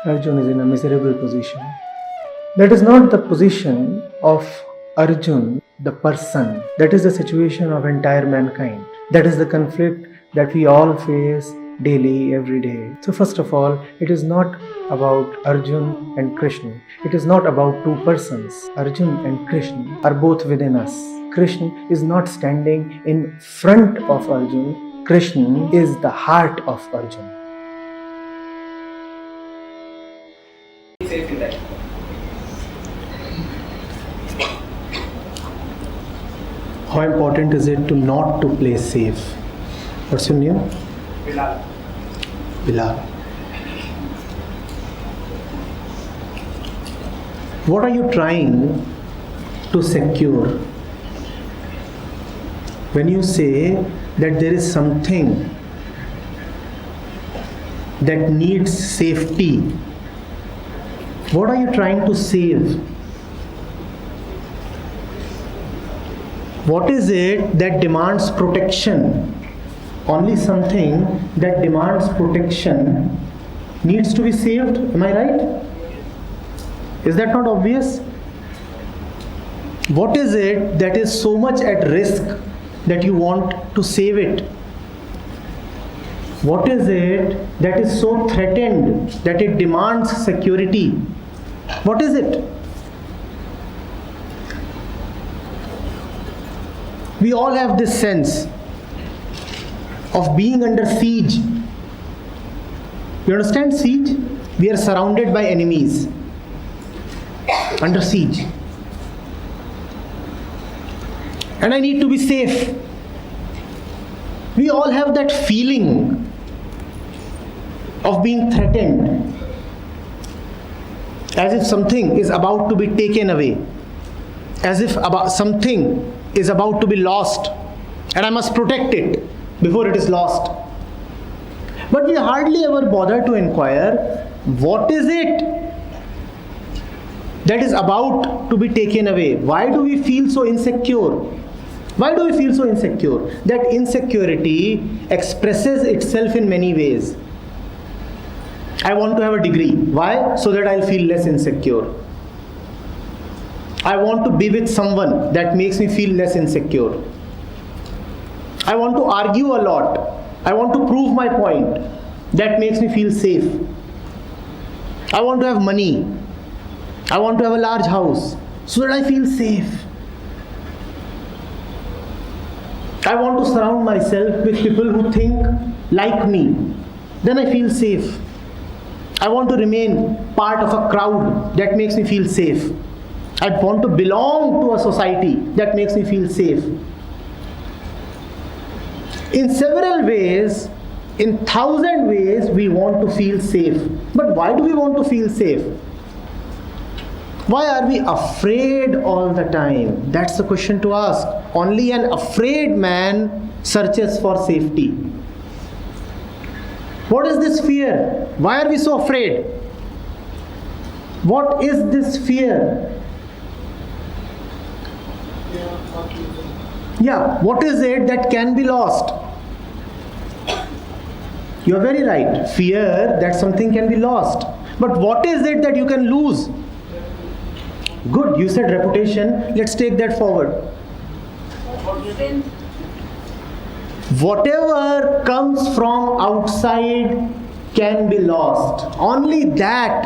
Arjun is in a miserable position. That is not the position of Arjun, the person. That is the situation of entire mankind. That is the conflict that we all face daily, every day. So first of all, it is not about Arjun and Krishna. It is not about two persons. Arjun and Krishna are both within us. Krishna is not standing in front of Arjun. Krishna is the heart of Arjun. How important is it to not to play safe? What's your name? Bilal. What are you trying to secure? When you say that there is something that needs safety, what are you trying to save? What is it that demands protection? Only something that demands protection needs to be saved. Am I right? Is that not obvious? What is it that is so much at risk that you want to save it? What is it that is so threatened that it demands security? What is it? We all have this sense of being under siege. You understand siege? We are surrounded by enemies. Under siege. And I need to be safe. We all have that feeling of being threatened. As if something is about to be taken away. As if something is about to be lost. And I must protect it before it is lost. But we hardly ever bother to inquire, what is it that is about to be taken away? Why do we feel so insecure? Why do we feel so insecure? That insecurity expresses itself in many ways. I want to have a degree. Why? So that I'll feel less insecure. I want to be with someone that makes me feel less insecure. I want to argue a lot. I want to prove my point. That makes me feel safe. I want to have money. I want to have a large house so that I feel safe. I want to surround myself with people who think like me. Then I feel safe. I want to remain part of a crowd. That makes me feel safe. I want to belong to a society. That makes me feel safe. In several ways, in 1,000 ways, we want to feel safe. But why do we want to feel safe? Why are we afraid all the time? That's the question to ask. Only an afraid man searches for safety. What is this fear? Why are we so afraid? What is this fear? Yeah, what is it that can be lost? You're very right. Fear that something can be lost. But what is it that you can lose? Good, you said reputation. Let's take that forward. Whatever comes from outside can be lost. Only that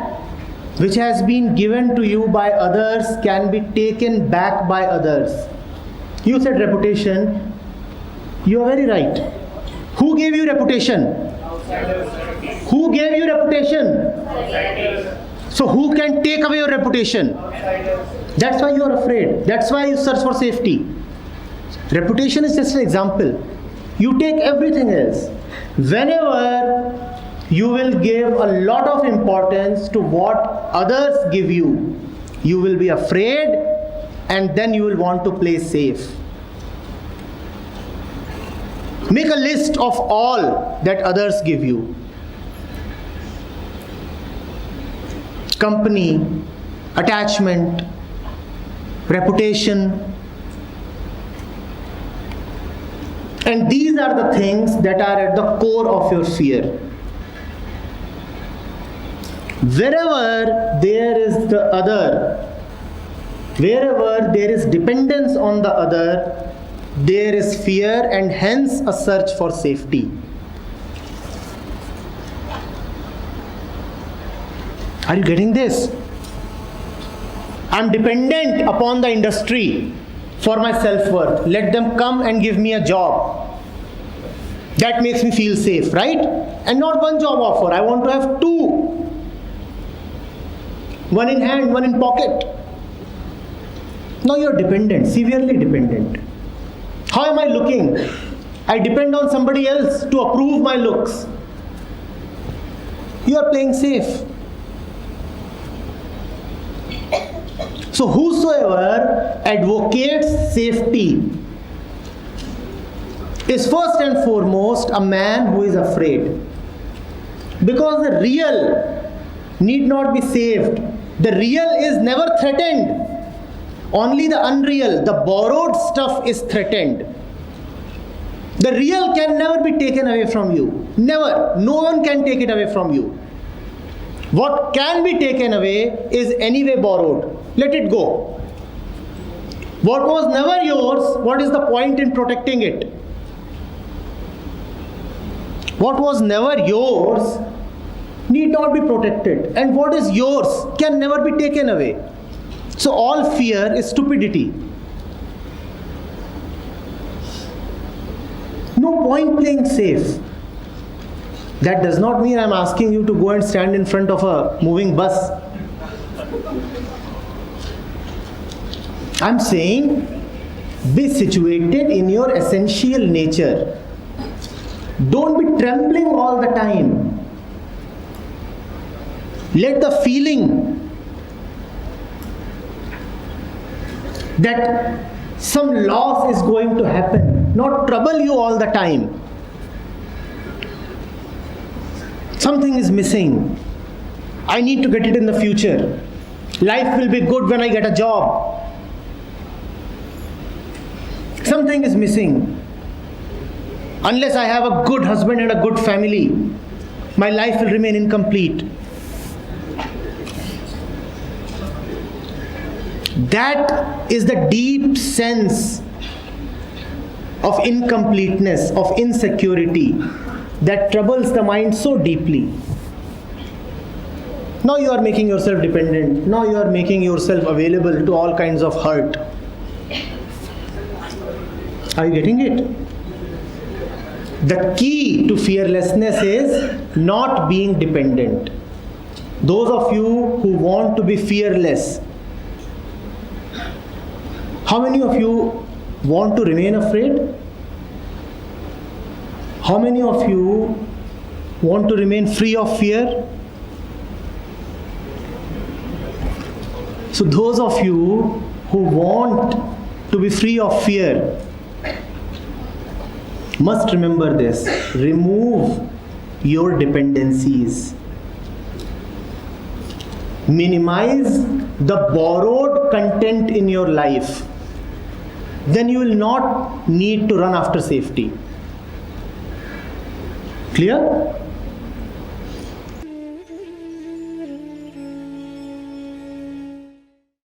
which has been given to you by others can be taken back by others. You said reputation. You are very right. Who gave you reputation? Who gave you reputation? So who can take away your reputation? That's why you are afraid. That's why you search for safety. Reputation is just an example. You take everything else. Whenever you will give a lot of importance to what others give you, you will be afraid, and then you will want to play safe. Make a list of all that others give you. Company, attachment, reputation. And these are the things that are at the core of your fear. Wherever there is the other, wherever there is dependence on the other, there is fear and hence a search for safety. Are you getting this? I'm dependent upon the industry for my self-worth. Let them come and give me a job. That makes me feel safe, right? And not one job offer. I want to have two. One in hand, one in pocket. Now you're dependent, severely dependent. How am I looking? I depend on somebody else to approve my looks. You are playing safe. So whosoever advocates safety is first and foremost a man who is afraid. Because the real need not be saved. The real is never threatened. Only the unreal, the borrowed stuff is threatened. The real can never be taken away from you. Never. No one can take it away from you. What can be taken away is anyway borrowed. Let it go. What was never yours, what is the point in protecting it? What was never yours need not be protected. And what is yours can never be taken away. So all fear is stupidity. No point playing safe. That does not mean I'm asking you to go and stand in front of a moving bus. I'm saying be situated in your essential nature. Don't be trembling all the time. Let the feeling that some loss is going to happen not trouble you all the time. Something is missing. I need to get it in the future. Life will be good when I get a job. Something is missing. Unless I have a good husband and a good family, my life will remain incomplete. That is the deep sense of incompleteness, of insecurity that troubles the mind so deeply. Now you are making yourself dependent. Now you are making yourself available to all kinds of hurt. Are you getting it? The key to fearlessness is not being dependent. Those of you who want to be fearless, how many of you want to remain afraid? How many of you want to remain free of fear? So those of you who want to be free of fear must remember this. Remove your dependencies. Minimize the borrowed content in your life. Then you will not need to run after safety. Clear?